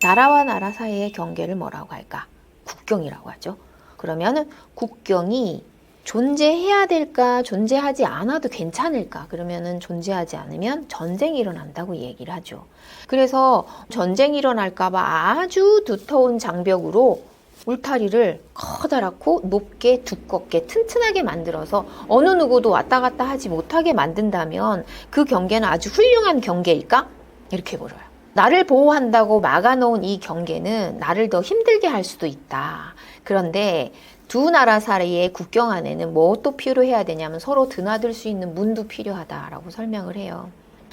나라와 나라 사이의 경계를 뭐라고 할까? 국경이라고 하죠. 그러면은 국경이 존재해야 될까? 존재하지 않아도 괜찮을까? 그러면은 존재하지 않으면 전쟁이 일어난다고 얘기를 하죠. 그래서 전쟁이 일어날까봐 아주 두터운 장벽으로 울타리를 커다랗고 높게 두껍게 튼튼하게 만들어서 어느 누구도 왔다 갔다 하지 못하게 만든다면 그 경계는 아주 훌륭한 경계일까? 이렇게 물어요. 나를 보호한다고 막아놓은 이 경계는 나를 더 힘들게 할 수도 있다. 그런데 두 나라 사이의 국경 안에는 뭐 또 필요해야 되냐면 서로 드나들 수 있는 문도 필요하다라고 설명을 해요.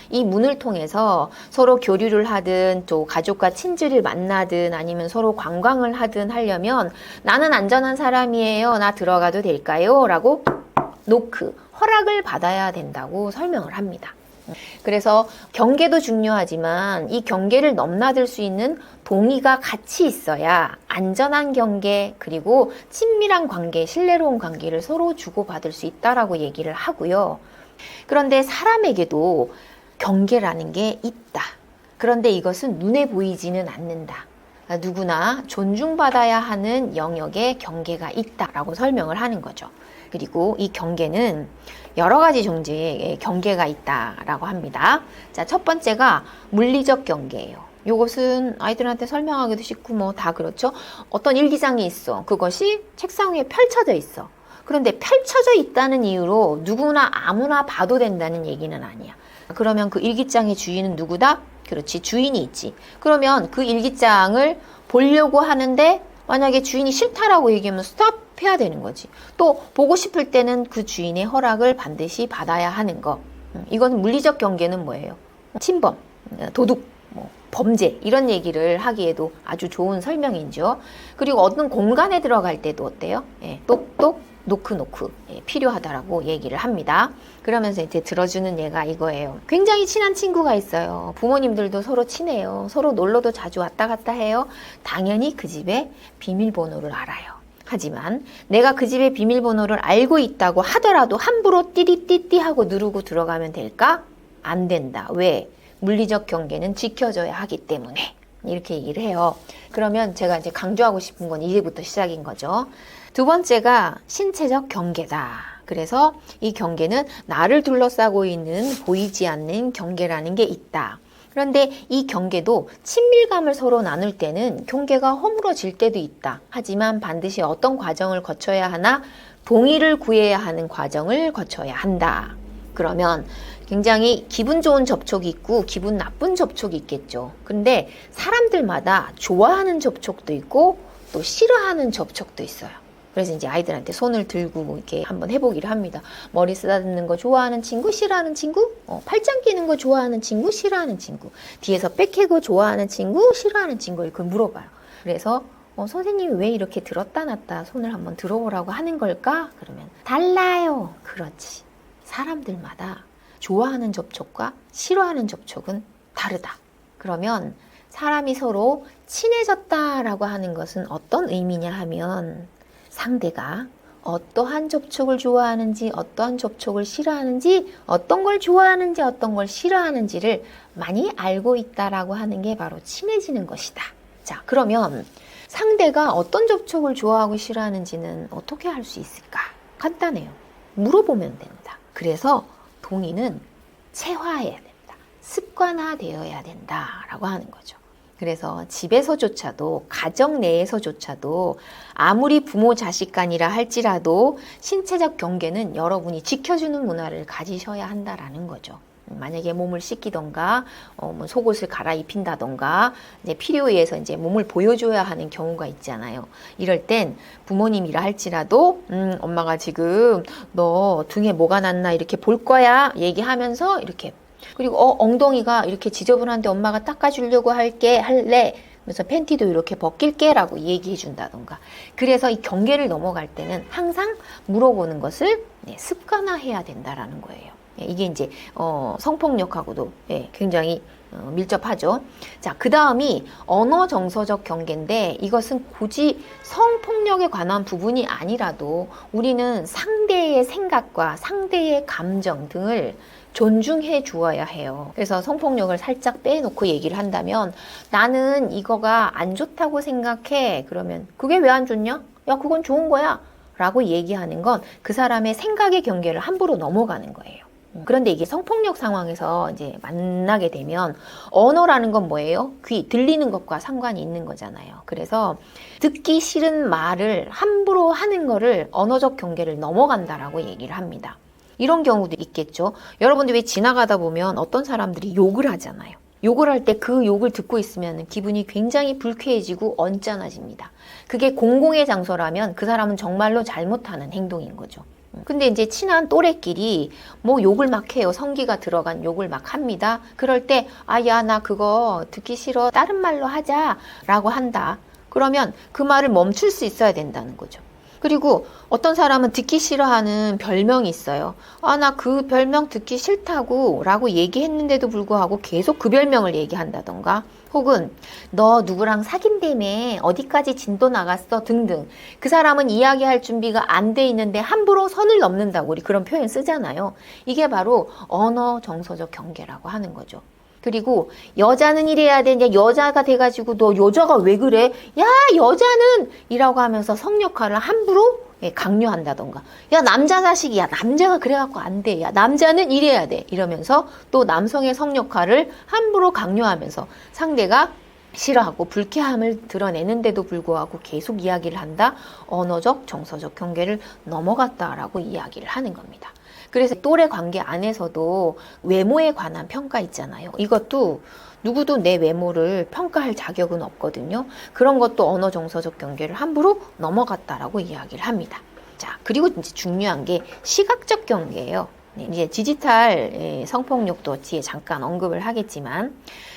이 문을 통해서 서로 교류를 하든 또 가족과 친지를 만나든 아니면 서로 관광을 하든 하려면 나는 안전한 사람이에요. 나 들어가도 될까요? 라고 노크, 허락을 받아야 된다고 설명을 합니다. 그래서 경계도 중요하지만 이 경계를 넘나들 수 있는 동의가 같이 있어야 안전한 경계 그리고 친밀한 관계, 신뢰로운 관계를 서로 주고받을 수 있다라고 얘기를 하고요. 그런데 사람에게도 경계라는 게 있다. 그런데 이것은 눈에 보이지는 않는다. 누구나 존중받아야 하는 영역에 경계가 있다라고 설명을 하는 거죠. 그리고 이 경계는 여러 가지 종류의 경계가 있다라고 합니다. 자, 첫 번째가 물리적 경계예요. 이것은 아이들한테 설명하기도 쉽고 뭐 다 그렇죠. 어떤 일기장이 있어. 그것이 책상 위에 펼쳐져 있어. 그런데 펼쳐져 있다는 이유로 누구나 아무나 봐도 된다는 얘기는 아니야. 그러면 그 일기장의 주인은 누구다? 그렇지, 주인이 있지. 그러면 그 일기장을 보려고 하는데 만약에 주인이 싫다라고 얘기하면 스톱해야 되는 거지. 또 보고 싶을 때는 그 주인의 허락을 반드시 받아야 하는 거. 이건 물리적 경계는 뭐예요? 침범, 도둑, 뭐 범죄 이런 얘기를 하기에도 아주 좋은 설명이죠. 그리고 어떤 공간에 들어갈 때도 어때요? 똑똑 노크 필요하다라고 얘기를 합니다. 그러면서 이제 들어주는 예가 이거예요. 굉장히 친한 친구가 있어요. 부모님들도 서로 친해요. 서로 놀러도 자주 왔다 갔다 해요. 당연히 그 집의 비밀번호를 알아요. 하지만 내가 그 집의 비밀번호를 알고 있다고 하더라도 함부로 띠리띠띠 하고 누르고 들어가면 될까? 안 된다. 왜? 물리적 경계는 지켜져야 하기 때문에. 이렇게 얘기를 해요. 그러면 제가 이제 강조하고 싶은 건 이제부터 시작인 거죠. 두 번째가 신체적 경계다. 그래서 이 경계는 나를 둘러싸고 있는 보이지 않는 경계라는 게 있다. 그런데 이 경계도 친밀감을 서로 나눌 때는 경계가 허물어질 때도 있다. 하지만 반드시 어떤 과정을 거쳐야 하나? 동의를 구해야 하는 과정을 거쳐야 한다. 그러면 굉장히 기분 좋은 접촉이 있고 기분 나쁜 접촉이 있겠죠. 근데 사람들마다 좋아하는 접촉도 있고 또 싫어하는 접촉도 있어요. 그래서 이제 아이들한테 손을 들고 이렇게 한번 해보기를 합니다. 머리 쓰다듬는 거 좋아하는 친구, 싫어하는 친구? 팔짱 끼는 거 좋아하는 친구, 싫어하는 친구? 뒤에서 빽해고 좋아하는 친구, 싫어하는 친구? 이렇게 물어봐요. 그래서 선생님이 왜 이렇게 들었다 놨다 손을 한번 들어보라고 하는 걸까? 그러면 달라요. 그렇지. 사람들마다 좋아하는 접촉과 싫어하는 접촉은 다르다. 그러면 사람이 서로 친해졌다라고 하는 것은 어떤 의미냐 하면 상대가 어떠한 접촉을 좋아하는지, 어떠한 접촉을 싫어하는지, 어떤 걸 좋아하는지, 어떤 걸 싫어하는지를 많이 알고 있다라고 하는 게 바로 친해지는 것이다. 자, 그러면 상대가 어떤 접촉을 좋아하고 싫어하는지는 어떻게 할 수 있을까? 간단해요. 물어보면 된다. 그래서 동의는 체화해야 된다. 습관화되어야 된다라고 하는 거죠. 그래서 집에서조차도 가정 내에서조차도 아무리 부모 자식 간이라 할지라도 신체적 경계는 여러분이 지켜주는 문화를 가지셔야 한다라는 거죠. 만약에 몸을 씻기던가 뭐 속옷을 갈아입힌다던가 이제 필요에 의해서 이제 몸을 보여줘야 하는 경우가 있잖아요. 이럴 땐 부모님이라 할지라도 엄마가 지금 너 등에 뭐가 났나 이렇게 볼 거야 얘기하면서 이렇게 그리고 엉덩이가 이렇게 지저분한데 엄마가 닦아주려고 할래 그래서 팬티도 이렇게 벗길게 라고 얘기해 준다던가. 그래서 이 경계를 넘어갈 때는 항상 물어보는 것을 습관화해야 된다라는 거예요. 이게 이제 성폭력하고도 굉장히 밀접하죠. 자, 그 다음이 언어 정서적 경계인데 이것은 굳이 성폭력에 관한 부분이 아니라도 우리는 상대의 생각과 상대의 감정 등을 존중해 주어야 해요. 그래서 성폭력을 살짝 빼놓고 얘기를 한다면 나는 이거가 안 좋다고 생각해. 그러면 그게 왜 안 좋냐? 야, 그건 좋은 거야. 라고 얘기하는 건 그 사람의 생각의 경계를 함부로 넘어가는 거예요. 그런데 이게 성폭력 상황에서 이제 만나게 되면 언어라는 건 뭐예요? 귀, 들리는 것과 상관이 있는 거잖아요. 그래서 듣기 싫은 말을 함부로 하는 거를 언어적 경계를 넘어간다라고 얘기를 합니다. 이런 경우도 있겠죠. 여러분들 왜 지나가다 보면 어떤 사람들이 욕을 하잖아요. 욕을 할 때 그 욕을 듣고 있으면 기분이 굉장히 불쾌해지고 언짢아집니다. 그게 공공의 장소라면 그 사람은 정말로 잘못하는 행동인 거죠. 근데 이제 친한 또래끼리 뭐 욕을 막 해요. 성기가 들어간 욕을 막 합니다. 그럴 때 야, 나 그거 듣기 싫어. 다른 말로 하자 라고 한다. 그러면 그 말을 멈출 수 있어야 된다는 거죠. 그리고 어떤 사람은 듣기 싫어하는 별명이 있어요. 나 그 별명 듣기 싫다고 라고 얘기했는데도 불구하고 계속 그 별명을 얘기한다던가 혹은 너 누구랑 사귄다며 어디까지 진도 나갔어 등등. 그 사람은 이야기할 준비가 안 돼 있는데 함부로 선을 넘는다고 우리 그런 표현 쓰잖아요. 이게 바로 언어 정서적 경계라고 하는 거죠. 그리고 여자는 이래야 되냐, 여자가 돼가지고 너 여자가 왜 그래? 야, 여자는 이라고 하면서 성 역할을 함부로 강요한다던가. 야, 남자 자식이야. 남자가 그래갖고 안 돼. 야, 남자는 이래야 돼. 이러면서 또 남성의 성 역할을 함부로 강요하면서 상대가 싫어하고 불쾌함을 드러내는데도 불구하고 계속 이야기를 한다. 언어적, 정서적 경계를 넘어갔다라고 이야기를 하는 겁니다. 그래서 또래 관계 안에서도 외모에 관한 평가 있잖아요. 이것도 누구도 내 외모를 평가할 자격은 없거든요. 그런 것도 언어 정서적 경계를 함부로 넘어갔다라고 이야기를 합니다. 자, 그리고 이제 중요한 게 시각적 경계예요. 이제 디지털 성폭력도 뒤에 잠깐 언급을 하겠지만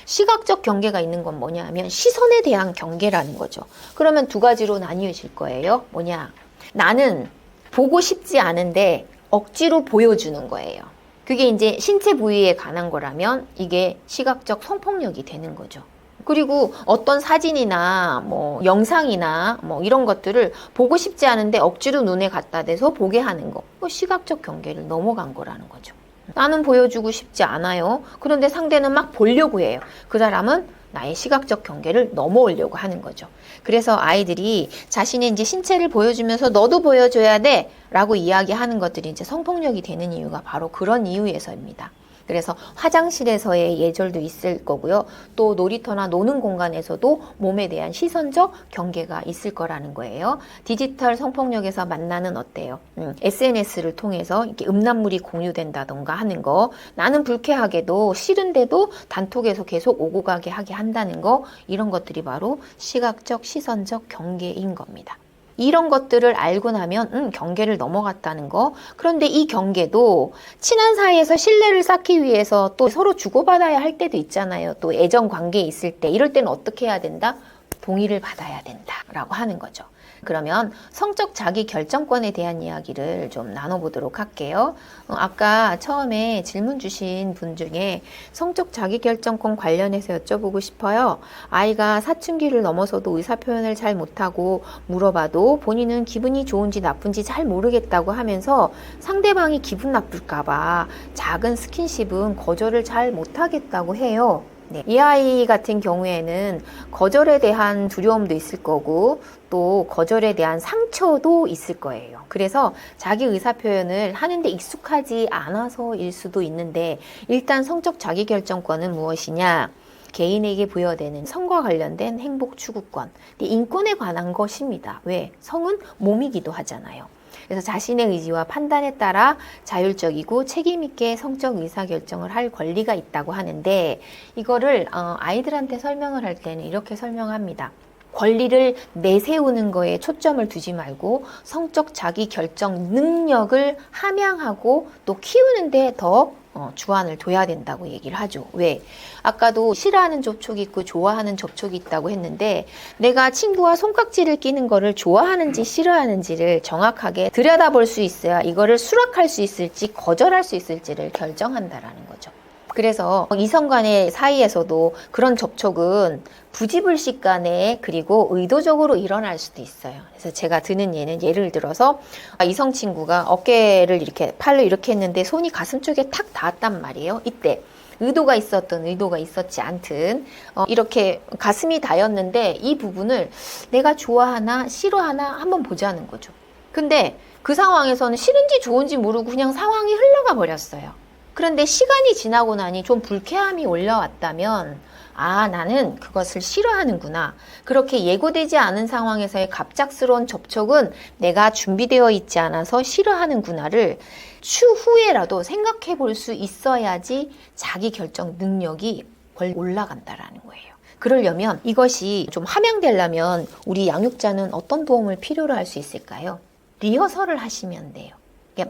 시각적 경계가 있는 건 뭐냐 하면 시선에 대한 경계라는 거죠. 그러면 두 가지로 나뉘어질 거예요. 뭐냐? 나는 보고 싶지 않은데 억지로 보여주는 거예요. 그게 이제 신체 부위에 관한 거라면 이게 시각적 성폭력이 되는 거죠. 그리고 어떤 사진이나 뭐 영상이나 뭐 이런 것들을 보고 싶지 않은데 억지로 눈에 갖다 대서 보게 하는 거. 시각적 경계를 넘어간 거라는 거죠. 나는 보여주고 싶지 않아요. 그런데 상대는 막 보려고 해요. 그 사람은 나의 시각적 경계를 넘어오려고 하는 거죠. 그래서 아이들이 자신의 이제 신체를 보여주면서 너도 보여줘야 돼 라고 이야기하는 것들이 이제 성폭력이 되는 이유가 바로 그런 이유에서입니다. 그래서 화장실에서의 예절도 있을 거고요. 또 놀이터나 노는 공간에서도 몸에 대한 시선적 경계가 있을 거라는 거예요. 디지털 성폭력에서 만나는 어때요? SNS를 통해서 이렇게 음란물이 공유된다던가 하는 거, 나는 불쾌하게도 싫은데도 단톡에서 계속 오고 가게 하게 한다는 거, 이런 것들이 바로 시각적, 시선적 경계인 겁니다. 이런 것들을 알고 나면 경계를 넘어갔다는 거. 그런데 이 경계도 친한 사이에서 신뢰를 쌓기 위해서 또 서로 주고받아야 할 때도 있잖아요. 또 애정 관계에 있을 때 이럴 때는 어떻게 해야 된다? 동의를 받아야 된다라고 하는 거죠. 그러면 성적 자기 결정권에 대한 이야기를 좀 나눠보도록 할게요. 아까 처음에 질문 주신 분 중에 성적 자기 결정권 관련해서 여쭤보고 싶어요. 아이가 사춘기를 넘어서도 의사표현을 잘 못하고 물어봐도 본인은 기분이 좋은지 나쁜지 잘 모르겠다고 하면서 상대방이 기분 나쁠까봐 작은 스킨십은 거절을 잘 못하겠다고 해요. 네, 이 아이 같은 경우에는 거절에 대한 두려움도 있을 거고 또 거절에 대한 상처도 있을 거예요. 그래서 자기 의사표현을 하는데 익숙하지 않아서일 수도 있는데 일단 성적 자기결정권은 무엇이냐? 개인에게 부여되는 성과 관련된 행복 추구권, 인권에 관한 것입니다. 왜? 성은 몸이기도 하잖아요. 그래서 자신의 의지와 판단에 따라 자율적이고 책임있게 성적 의사결정을 할 권리가 있다고 하는데 이거를 아이들한테 설명을 할 때는 이렇게 설명합니다. 권리를 내세우는 거에 초점을 두지 말고 성적 자기결정 능력을 함양하고 또 키우는 데 더 주안을 둬야 된다고 얘기를 하죠. 왜? 아까도 싫어하는 접촉이 있고 좋아하는 접촉이 있다고 했는데 내가 친구와 손깍지를 끼는 거를 좋아하는지 싫어하는지를 정확하게 들여다볼 수 있어야 이거를 수락할 수 있을지 거절할 수 있을지를 결정한다라는 거죠. 그래서 이성 간의 사이에서도 그런 접촉은 부지불식 간에 그리고 의도적으로 일어날 수도 있어요. 그래서 제가 드는 예를 들어서 이성 친구가 어깨를 이렇게 팔로 이렇게 했는데 손이 가슴 쪽에 탁 닿았단 말이에요. 이때 의도가 있었든 의도가 있었지 않든 이렇게 가슴이 닿였는데 이 부분을 내가 좋아하나 싫어하나 한번 보자는 거죠. 근데 그 상황에서는 싫은지 좋은지 모르고 그냥 상황이 흘러가 버렸어요. 그런데 시간이 지나고 나니 좀 불쾌함이 올라왔다면 나는 그것을 싫어하는구나. 그렇게 예고되지 않은 상황에서의 갑작스러운 접촉은 내가 준비되어 있지 않아서 싫어하는구나를 추후에라도 생각해 볼 수 있어야지 자기 결정 능력이 올라간다라는 거예요. 그러려면 이것이 좀 함양되려면 우리 양육자는 어떤 도움을 필요로 할 수 있을까요? 리허설을 하시면 돼요.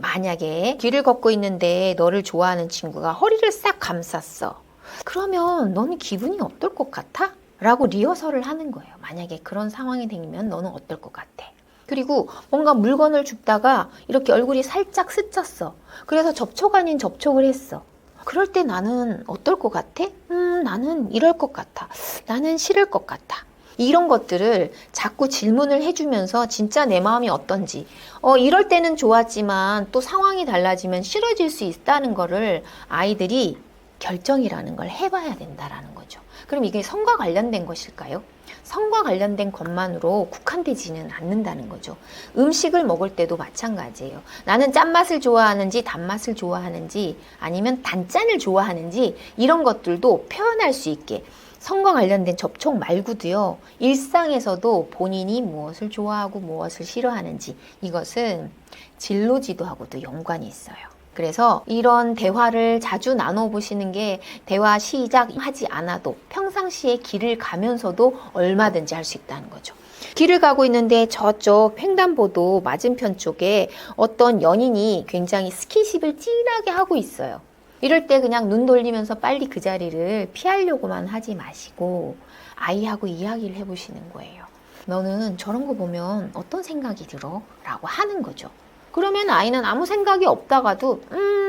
만약에 길을 걷고 있는데 너를 좋아하는 친구가 허리를 싹 감쌌어. 그러면 너는 기분이 어떨 것 같아? 라고 리허설을 하는 거예요. 만약에 그런 상황이 되면 너는 어떨 것 같아? 그리고 뭔가 물건을 줍다가 이렇게 얼굴이 살짝 스쳤어. 그래서 접촉 아닌 접촉을 했어. 그럴 때 나는 어떨 것 같아? 나는 이럴 것 같아. 나는 싫을 것 같아. 이런 것들을 자꾸 질문을 해주면서 진짜 내 마음이 어떤지 이럴 때는 좋았지만 또 상황이 달라지면 싫어질 수 있다는 거를 아이들이 결정이라는 걸 해봐야 된다라는 거죠. 그럼 이게 성과 관련된 것일까요? 성과 관련된 것만으로 국한되지는 않는다는 거죠. 음식을 먹을 때도 마찬가지예요. 나는 짠맛을 좋아하는지 단맛을 좋아하는지 아니면 단짠을 좋아하는지 이런 것들도 표현할 수 있게 성과 관련된 접촉 말고도요. 일상에서도 본인이 무엇을 좋아하고 무엇을 싫어하는지 이것은 진로 지도하고도 연관이 있어요. 그래서 이런 대화를 자주 나눠보시는 게 대화 시작하지 않아도 평상시에 길을 가면서도 얼마든지 할 수 있다는 거죠. 길을 가고 있는데 저쪽 횡단보도 맞은편 쪽에 어떤 연인이 굉장히 스킨십을 진하게 하고 있어요. 이럴 때 그냥 눈 돌리면서 빨리 그 자리를 피하려고만 하지 마시고 아이하고 이야기를 해보시는 거예요. 너는 저런 거 보면 어떤 생각이 들어? 라고 하는 거죠. 그러면 아이는 아무 생각이 없다가도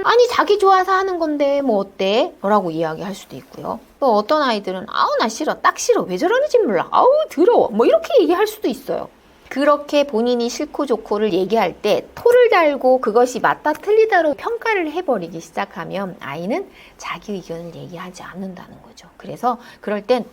아니 자기 좋아서 하는 건데 뭐 어때? 라고 이야기할 수도 있고요. 또 어떤 아이들은 나 싫어, 딱 싫어, 왜 저러는지 몰라, 더러워 뭐 이렇게 얘기할 수도 있어요. 그렇게 본인이 싫고 좋고를 얘기할 때 토를 달고 그것이 맞다 틀리다로 평가를 해버리기 시작하면 아이는 자기 의견을 얘기하지 않는다는 거죠. 그래서 그럴 땐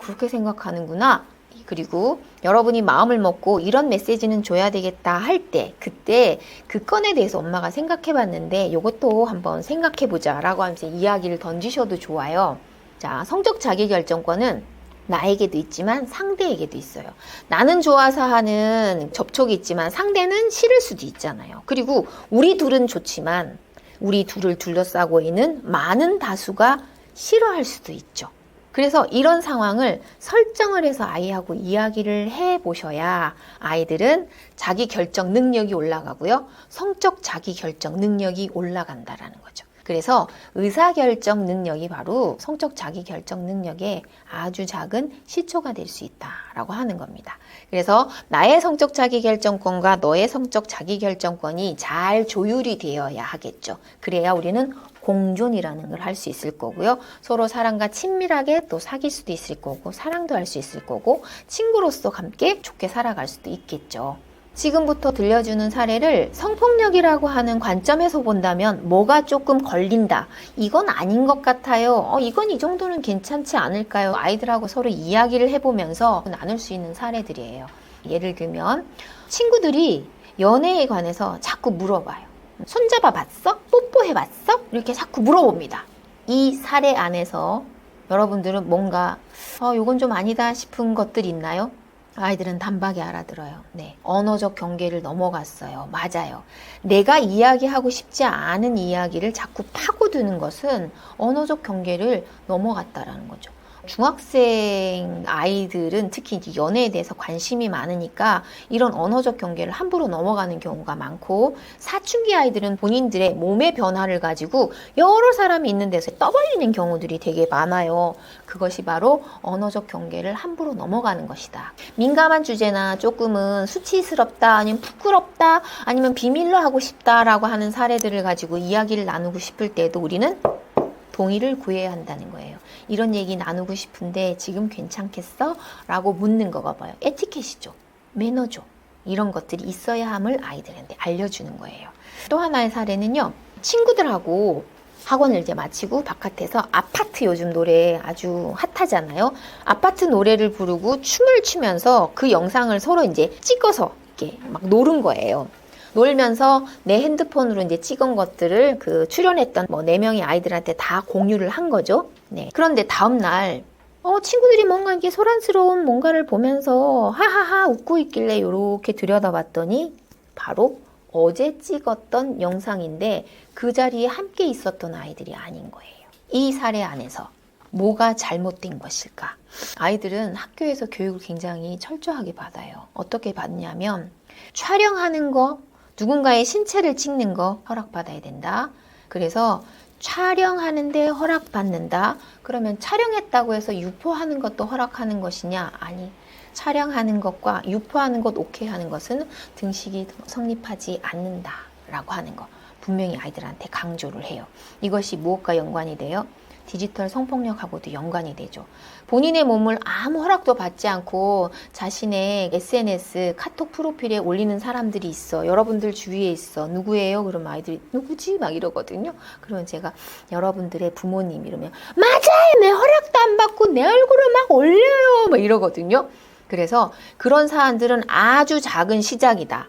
그렇게 생각하는구나. 그리고 여러분이 마음을 먹고 이런 메시지는 줘야 되겠다 할 때 그때 그 건에 대해서 엄마가 생각해 봤는데 이것도 한번 생각해 보자 라고 하면서 이야기를 던지셔도 좋아요. 자, 성적 자기결정권은 나에게도 있지만 상대에게도 있어요. 나는 좋아서 하는 접촉이 있지만 상대는 싫을 수도 있잖아요. 그리고 우리 둘은 좋지만 우리 둘을 둘러싸고 있는 많은 다수가 싫어할 수도 있죠. 그래서 이런 상황을 설정을 해서 아이하고 이야기를 해보셔야 아이들은 자기 결정 능력이 올라가고요. 성적 자기 결정 능력이 올라간다라는 거죠. 그래서 의사결정 능력이 바로 성적 자기결정 능력의 아주 작은 시초가 될 수 있다라고 하는 겁니다. 그래서 나의 성적 자기결정권과 너의 성적 자기결정권이 잘 조율이 되어야 하겠죠. 그래야 우리는 공존이라는 걸 할 수 있을 거고요. 서로 사람과 친밀하게 또 사귈 수도 있을 거고 사랑도 할 수 있을 거고 친구로서 함께 좋게 살아갈 수도 있겠죠. 지금부터 들려주는 사례를 성폭력이라고 하는 관점에서 본다면 뭐가 조금 걸린다. 이건 아닌 것 같아요. 이건 이 정도는 괜찮지 않을까요? 아이들하고 서로 이야기를 해보면서 나눌 수 있는 사례들이에요. 예를 들면 친구들이 연애에 관해서 자꾸 물어봐요. 손잡아 봤어? 뽀뽀해 봤어? 이렇게 자꾸 물어봅니다. 이 사례 안에서 여러분들은 뭔가 이건 좀 아니다 싶은 것들이 있나요? 아이들은 단박에 알아들어요. 네, 언어적 경계를 넘어갔어요. 맞아요. 내가 이야기하고 싶지 않은 이야기를 자꾸 파고드는 것은 언어적 경계를 넘어갔다라는 거죠. 중학생 아이들은 특히 이제 연애에 대해서 관심이 많으니까 이런 언어적 경계를 함부로 넘어가는 경우가 많고, 사춘기 아이들은 본인들의 몸의 변화를 가지고 여러 사람이 있는 데서 떠벌리는 경우들이 되게 많아요. 그것이 바로 언어적 경계를 함부로 넘어가는 것이다. 민감한 주제나 조금은 수치스럽다, 아니면 부끄럽다, 아니면 비밀로 하고 싶다라고 하는 사례들을 가지고 이야기를 나누고 싶을 때도 우리는 동의를 구해야 한다는 거예요. 이런 얘기 나누고 싶은데 지금 괜찮겠어? 라고 묻는 거가 뭐예요? 에티켓이죠. 매너죠. 이런 것들이 있어야 함을 아이들한테 알려주는 거예요. 또 하나의 사례는요. 친구들하고 학원을 이제 마치고 바깥에서 아파트, 요즘 노래 아주 핫하잖아요. 아파트 노래를 부르고 춤을 추면서 그 영상을 서로 이제 찍어서 이렇게 막 노는 거예요. 놀면서 내 핸드폰으로 이제 찍은 것들을 그 출연했던 뭐 4명의 아이들한테 다 공유를 한 거죠. 네. 그런데 다음날 친구들이 뭔가 이게 소란스러운 뭔가를 보면서 하하하 웃고 있길래 이렇게 들여다봤더니 바로 어제 찍었던 영상인데 그 자리에 함께 있었던 아이들이 아닌 거예요. 이 사례 안에서 뭐가 잘못된 것일까? 아이들은 학교에서 교육을 굉장히 철저하게 받아요. 어떻게 받냐면 촬영하는 거, 누군가의 신체를 찍는 거 허락받아야 된다. 그래서 촬영하는데 허락받는다. 그러면 촬영했다고 해서 유포하는 것도 허락하는 것이냐? 아니. 촬영하는 것과 유포하는 것, 오케이 하는 것은 등식이 성립하지 않는다라고 하는 거. 분명히 아이들한테 강조를 해요. 이것이 무엇과 연관이 돼요? 디지털 성폭력하고도 연관이 되죠. 본인의 몸을 아무 허락도 받지 않고 자신의 SNS, 카톡 프로필에 올리는 사람들이 있어. 여러분들 주위에 있어. 누구예요? 그러면 아이들이 누구지? 막 이러거든요. 그러면 제가 여러분들의 부모님 이러면 맞아요! 내 허락도 안 받고 내 얼굴을 막 올려요! 막 이러거든요. 그래서 그런 사안들은 아주 작은 시작이다.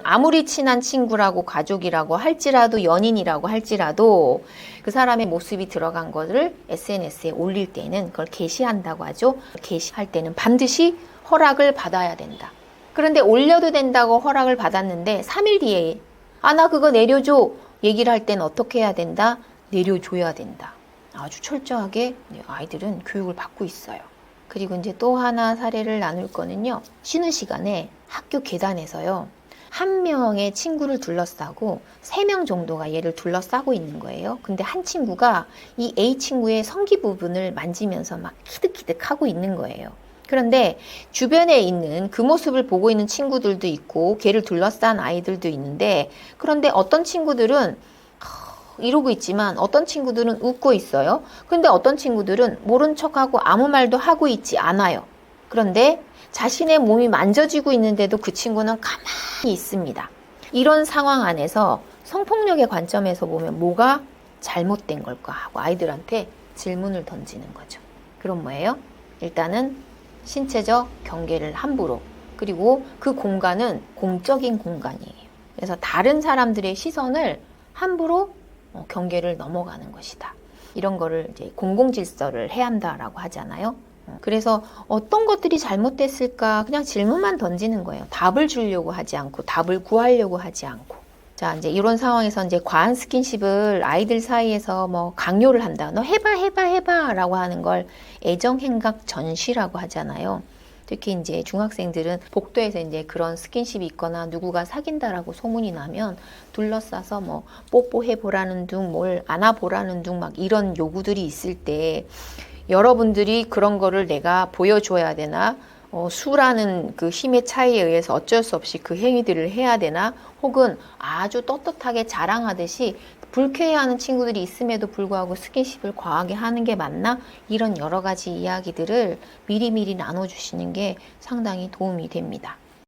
아무리 친한 친구라고 가족이라고 할지라도 연인이라고 할지라도 그 사람의 모습이 들어간 것을 SNS에 올릴 때는 그걸 게시한다고 하죠. 게시할 때는 반드시 허락을 받아야 된다. 그런데 올려도 된다고 허락을 받았는데 3일 뒤에 나 그거 내려줘 얘기를 할 때는 어떻게 해야 된다? 내려줘야 된다. 아주 철저하게 아이들은 교육을 받고 있어요. 그리고 이제 또 하나 사례를 나눌 거는요. 쉬는 시간에 학교 계단에서요. 한 명의 친구를 둘러싸고 3명 정도가 얘를 둘러싸고 있는 거예요. 근데 한 친구가 이 A 친구의 성기 부분을 만지면서 막 키득키득 하고 있는 거예요. 그런데 주변에 있는 그 모습을 보고 있는 친구들도 있고 걔를 둘러싼 아이들도 있는데, 그런데 어떤 친구들은 이러고 있지만 어떤 친구들은 웃고 있어요. 근데 어떤 친구들은 모른 척하고 아무 말도 하고 있지 않아요. 그런데 자신의 몸이 만져지고 있는데도 그 친구는 가만히 있습니다. 이런 상황 안에서 성폭력의 관점에서 보면 뭐가 잘못된 걸까 하고 아이들한테 질문을 던지는 거죠. 그럼 뭐예요? 일단은 신체적 경계를 함부로, 그리고 그 공간은 공적인 공간이에요. 그래서 다른 사람들의 시선을 함부로 경계를 넘어가는 것이다. 이런 거를 이제 공공질서를 해야 한다라고 하잖아요. 그래서 어떤 것들이 잘못됐을까 그냥 질문만 던지는 거예요. 답을 주려고 하지 않고, 답을 구하려고 하지 않고. 자, 이제 이런 상황에서 이제 과한 스킨십을 아이들 사이에서 뭐 강요를 한다. 너 해봐 라고 하는 걸 애정행각 전시라고 하잖아요. 특히 이제 중학생들은 복도에서 이제 그런 스킨십이 있거나 누구가 사귄다라고 소문이 나면 둘러싸서 뭐 뽀뽀해보라는 둥, 뭘 안아보라는 둥 막 이런 요구들이 있을 때 여러분들이 그런 거를 내가 보여줘야 되나? 수라는 그 힘의 차이에 의해서 어쩔 수 없이 그 행위들을 해야 되나? 혹은 아주 떳떳하게 자랑하듯이 불쾌해하는 친구들이 있음에도 불구하고 스킨십을 과하게 하는 게 맞나? 이런 여러 가지 이야기들을 미리미리 나눠주시는 게 상당히 도움이 됩니다.